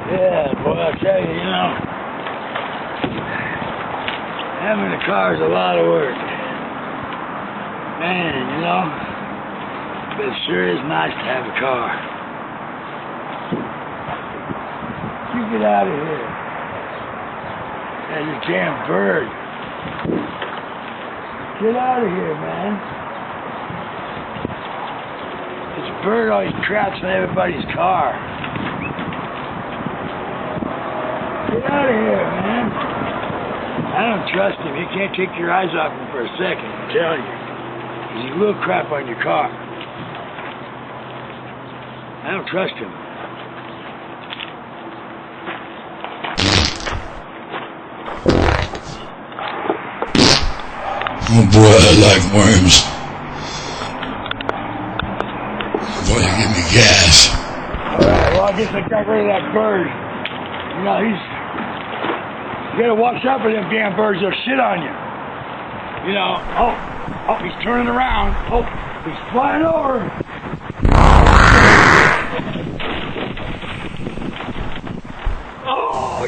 Yeah, boy, I tell you, having a car is a lot of work. Man, but it sure is nice to have a car. You get out of here. That's a damn bird. Get out of here, man. This bird always craps on everybody's car. Get out of here, man. I don't trust him. You can't take your eyes off him for a second, I'm telling you. 'Cause he will crap on your car. I don't trust him. Oh boy, I like worms. Boy, you give me gas. Alright, well I guess I got rid of that bird. You gotta watch out for them damn birds, they'll shit on you. Oh, he's turning around. Oh, he's flying over. Oh,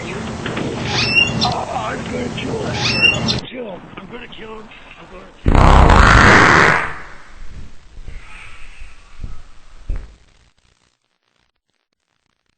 I'm gonna kill that bird. I'm gonna kill him.